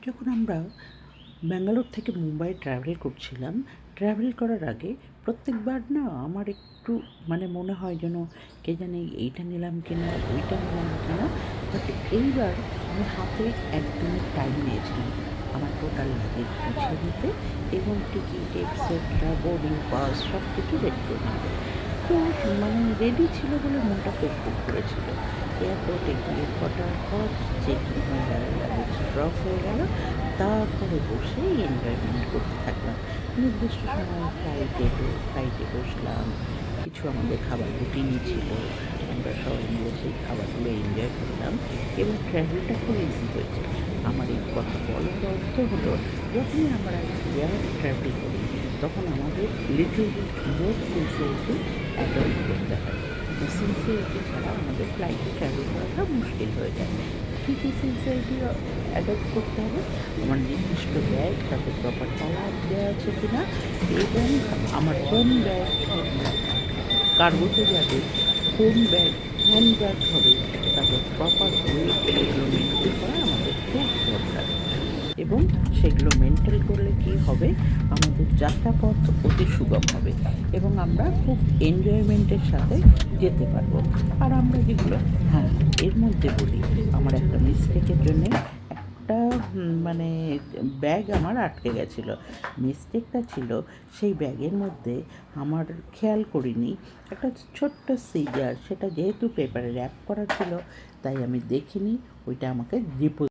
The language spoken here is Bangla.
যখন আমরা ব্যাঙ্গালোর থেকে মুম্বাই ট্রাভেল করছিলাম, ট্রাভেল করার আগে প্রত্যেকবার না আমার একটু মনে হয় যেন কে জানে এইটা নিলাম কিনা ওইটা নিলাম কিনা। বাট এইবার আমি হাতে একদিনের টাইম নিয়েছিলাম আমার টোটাল লাগেজ গুছিয়ে নিতে এবং টিকিট এক্সেট্রা বোর্ডিং পাস সব কিছু রেডি করে নিতে। তো রেডি ছিল বলে মনটা খুব করেছিল। এয়ারপোর্টে গিয়ে ফটাফট চেকিং হয়ে গেল, লাগেজ ড্রপ হয়ে গেল, তারপরে বসে এনজয়মেন্ট করতে থাকলাম। নির্দিষ্ট সময় ফ্লাইটে বসলাম, কিছু আমাদের খাবার রুটিনই ছিল, আমরা সবাই মিলে সেই খাবারগুলো এনজয় করলাম এবং ট্রাভেলটা খুব ইজি হয়েছে। আমার এই কথা বলার অর্থ হলো, যখনই আমরা এয়ার ট্রাভেল করি তখন আমাদের লিটল মোর সিনসিয়ারিটি অ্যাডপ্ট করতে হয়। সিনসিয়ারিটি ছাড়া আমাদের ফ্লাইটে ট্রাভেল করাটা মুশকিল হয়ে যায়। কী কী সিনসিয়ারিটি অ্যাডপ্ট করতে হবে? আমার নির্দিষ্ট ব্যাগ তাতে প্রপার তালা দেওয়া আছে কিনা, এবং আমার কোন ব্যাগ কার্গোতে যাবে, কোন ব্যাগ হ্যান্ড ব্যাগ হবে, তাদের প্রপার ওয়েট এগুলো মেনটেন করা আমাদের খুব দরকার। এবং সেগুলো মেনটেন করলে কি হবে, আমাদের যাত্রাপথ অতি সুগম হবে এবং আমরা খুব এনজয়মেন্টের সাথে যেতে পারবো। আর আমরা যেগুলো, হ্যাঁ, এর মধ্যে বলি, আমার একটা মিস্টেকের জন্যে একটা ব্যাগ আমার আটকে গেছিলো। মিস্টেকটা ছিল সেই ব্যাগের মধ্যে আমার খেয়াল করিনি একটা ছোট্ট সিজার, সেটা যেহেতু পেপারে র্যাপ করা ছিল তাই আমি দেখিনি, ওইটা আমাকে